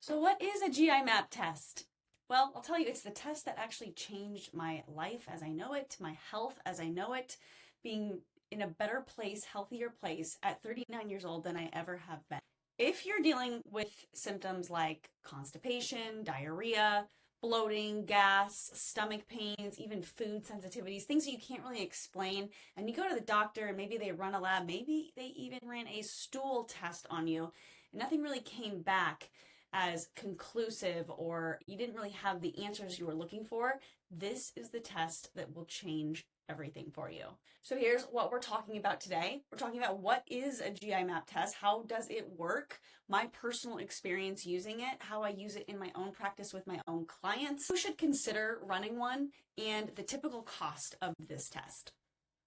So what is a GI map test? Well, I'll tell you, it's the test that actually changed my life as I know it, my health as I know it, being in a better place, healthier place at 39 years old than I ever have been. If you're dealing with symptoms like constipation, diarrhea, bloating, gas, stomach pains, even food sensitivities, things that you can't really explain, and you go to the doctor and maybe they run a lab, maybe they even ran a stool test on you, and nothing really came back as conclusive, or you didn't really have the answers you were looking for, this is the test that will change everything for you. So here's what we're talking about today. We're talking about what is a GI map test, how does it work, my personal experience using it, how I use it in my own practice with my own clients, who should consider running one, and the typical cost of this test.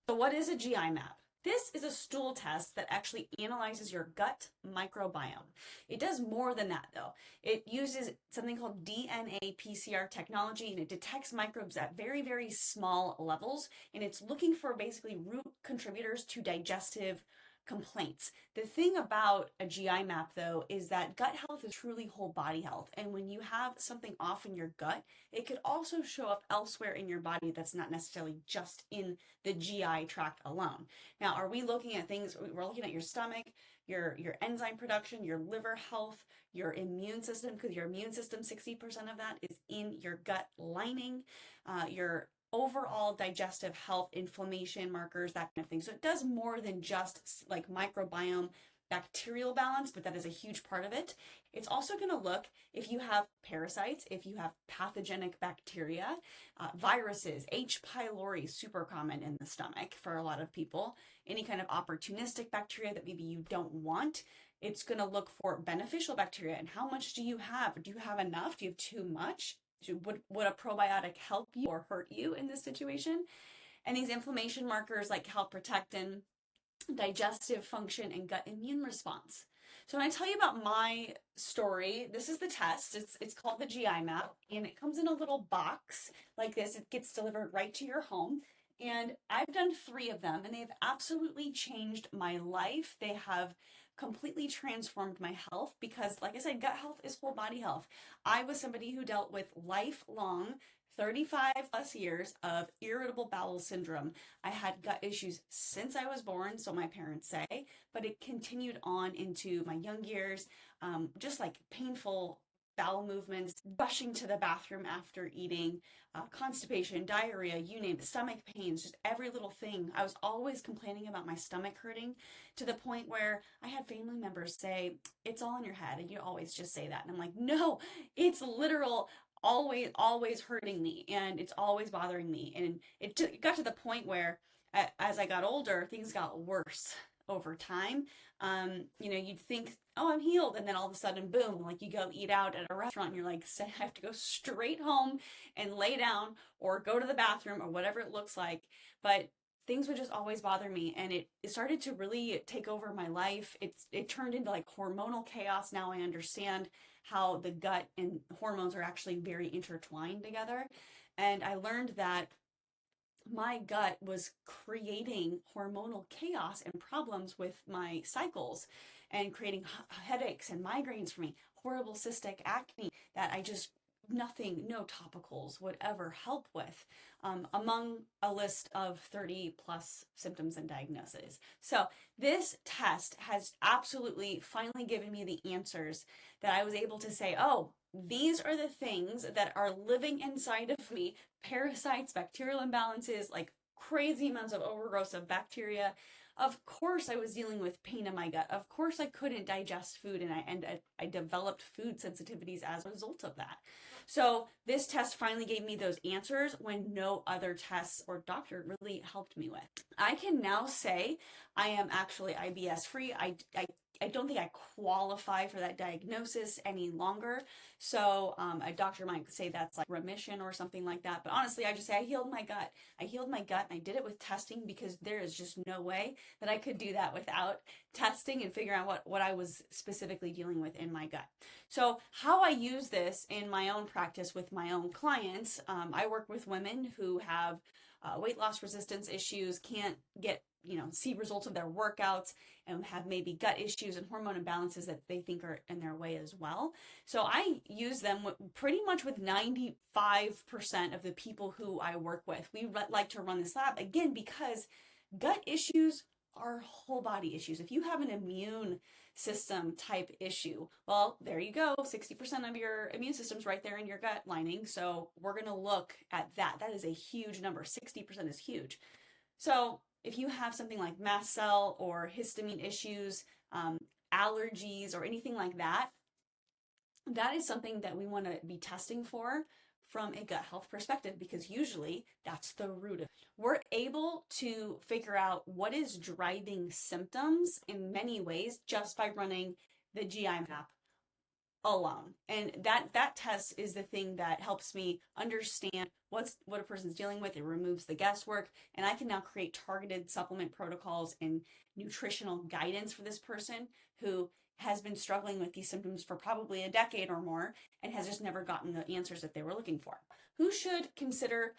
So what is a GI map? This is a stool test that actually analyzes your gut microbiome. It does more than that though. It uses something called DNA PCR technology, and it detects microbes at very, very small levels, and it's looking for basically root contributors to digestive complaints. The thing about a GI map though is that gut health is truly whole body health, and when you have something off in your gut, it could also show up elsewhere in your body that's not necessarily just in the GI tract alone. Now, are we looking at things, we're looking at your stomach, your enzyme production, your liver health, your immune system, because your immune system, 60% of that is in your gut lining, your overall digestive health, inflammation markers, that kind of thing. So it does more than just like microbiome bacterial balance, but that is a huge part of it. It's also going to look if you have parasites, if you have pathogenic bacteria, viruses, H. pylori, super common in the stomach for a lot of people, any kind of opportunistic bacteria that maybe you don't want. It's going to look for beneficial bacteria, and how much do you have? Do you have enough? Do you have too much? Would a probiotic help you or hurt you in this situation? And these inflammation markers like calprotectin, digestive function, and gut immune response. So when I tell you about my story, this is the test. It's called the GI map, and it comes in a little box like this. It gets delivered right to your home. And I've done 3 of them, and they've absolutely changed my life. They have completely transformed my health because, like I said, gut health is whole body health. I was somebody who dealt with lifelong 35 plus years of irritable bowel syndrome. I had gut issues since I was born, so my parents say, but it continued on into my young years, just like painful bowel movements, rushing to the bathroom after eating, constipation, diarrhea, you name it, stomach pains, just every little thing. I was always complaining about my stomach hurting, to the point where I had family members say, it's all in your head, and you always just say that. And I'm like, no, it's literal, always hurting me, and it's always bothering me. And it got to the point where as I got older, things got worse over time. You'd think, oh, I'm healed, and then all of a sudden, boom, like you go eat out at a restaurant and you're like, I have to go straight home and lay down or go to the bathroom or whatever it looks like. But things would just always bother me, and it started to really take over my life. It turned into like hormonal chaos. Now I understand how the gut and hormones are actually very intertwined together. And I learned that my gut was creating hormonal chaos and problems with my cycles, and creating headaches and migraines for me, horrible cystic acne that no topicals would ever help with, among a list of 30 plus symptoms and diagnoses. So this test has absolutely finally given me the answers that I was able to say, oh, these are the things that are living inside of me: parasites, bacterial imbalances, like crazy amounts of overgrowth of bacteria. Of course I was dealing with pain in my gut. Of course I couldn't digest food, and I developed food sensitivities as a result of that. So this test finally gave me those answers when no other tests or doctor really helped me with. I can now say I am actually IBS free. I don't think I qualify for that diagnosis any longer. So a doctor might say that's like remission or something like that. But honestly, I just say I healed my gut. I healed my gut, and I did it with testing, because there is just no way that I could do that without testing and figuring out what I was specifically dealing with in my gut. So how I use this in my own practice with my own clients, I work with women who have weight loss resistance issues, can't get see results of their workouts and have maybe gut issues and hormone imbalances that they think are in their way as well. So I use them pretty much with 95% of the people who I work with. We like to run this lab again because gut issues are whole body issues. If you have an immune system type issue, well, there you go. 60% of your immune system's right there in your gut lining. So we're going to look at that. That is a huge number. 60% is huge. So if you have something like mast cell or histamine issues, allergies, or anything like that, that is something that we want to be testing for from a gut health perspective, because usually that's the root of it. We're able to figure out what is driving symptoms in many ways just by running the GI map alone. And that test is the thing that helps me understand what a person's dealing with. It removes the guesswork, and I can now create targeted supplement protocols and nutritional guidance for this person who has been struggling with these symptoms for probably a decade or more and has just never gotten the answers that they were looking for. Who should consider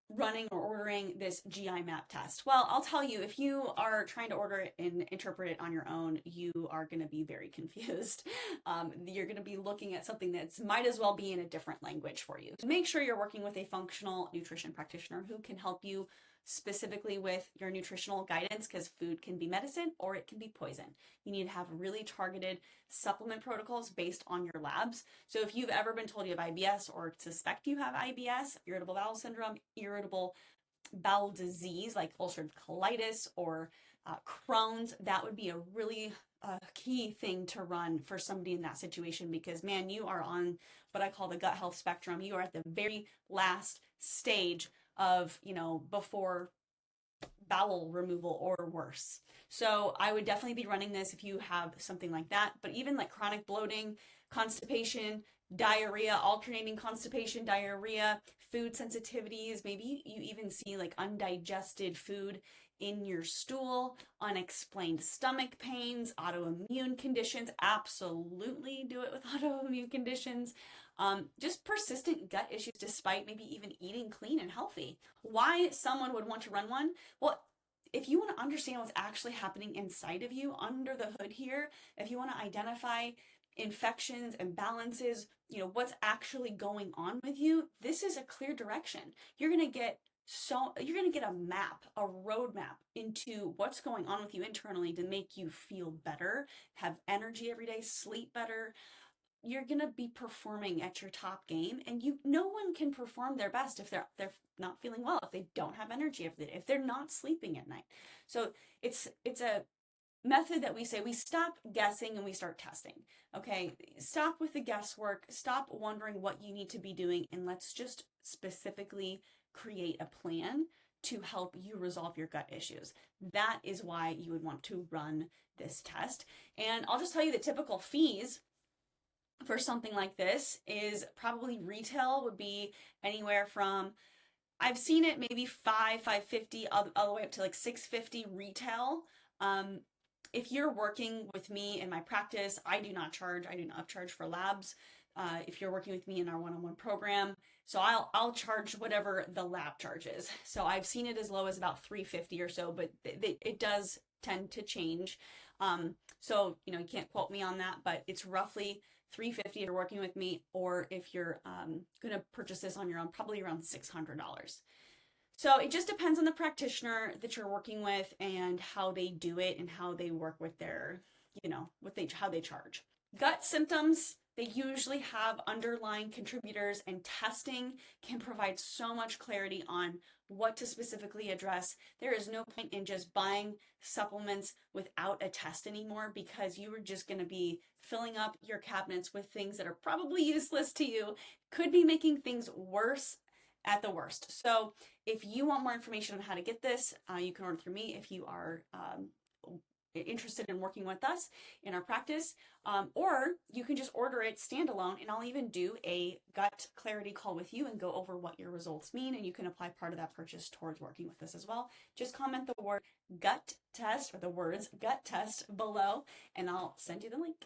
running or ordering this GI map test? Well, I'll tell you, if you are trying to order it and interpret it on your own, you are going to be very confused. You're going to be looking at something that might as well be in a different language for you. So make sure you're working with a functional nutrition practitioner who can help you specifically with your nutritional guidance, because food can be medicine or it can be poison. You need to have really targeted supplement protocols based on your labs. So if you've ever been told you have IBS or suspect you have IBS, irritable bowel syndrome, irritable bowel disease like ulcerative colitis or Crohn's, that would be a really key thing to run for somebody in that situation, because man, you are on what I call the gut health spectrum. You are at the very last stage of, before bowel removal or worse. So I would definitely be running this if you have something like that. But even like chronic bloating, constipation, diarrhea, alternating constipation, diarrhea, food sensitivities, maybe you even see like undigested food in your stool, unexplained stomach pains, autoimmune conditions. Absolutely do it with autoimmune conditions. Just persistent gut issues despite maybe even eating clean and healthy. Why someone would want to run one? Well, if you want to understand what's actually happening inside of you under the hood here, if you want to identify infections, imbalances, what's actually going on with you, this is a clear direction. You're going to get a map, a roadmap into what's going on with you internally to make you feel better, have energy every day, sleep better. You're going to be performing at your top game, and no one can perform their best if they're not feeling well, if they don't have energy, if they're not sleeping at night. So it's a method that we say we stop guessing and we start testing. Okay, stop with the guesswork, stop wondering what you need to be doing, and let's just specifically create a plan to help you resolve your gut issues. That is why you would want to run this test. And I'll just tell you the typical fees for something like this is probably retail would be anywhere from, I've seen it maybe $550 all the way up to like $650 retail. If you're working with me in my practice, I do not upcharge for labs. If you're working with me in our one-on-one program, so I'll charge whatever the lab charges. So I've seen it as low as about $350 or so, but it does tend to change. So you can't quote me on that, but it's roughly $350 if you're working with me, or if you're going to purchase this on your own, probably around $600. So it just depends on the practitioner that you're working with and how they do it and how they work with their, how they charge. Gut symptoms, they usually have underlying contributors, and testing can provide so much clarity on what to specifically address. There is no point in just buying supplements without a test anymore, because you are just going to be filling up your cabinets with things that are probably useless to you, could be making things worse at the worst. So if you want more information on how to get this, you can order through me if you are interested in working with us in our practice, or you can just order it standalone, and I'll even do a gut clarity call with you and go over what your results mean, and you can apply part of that purchase towards working with us as well. Just comment the word gut test, or the words gut test, below, and I'll send you the link.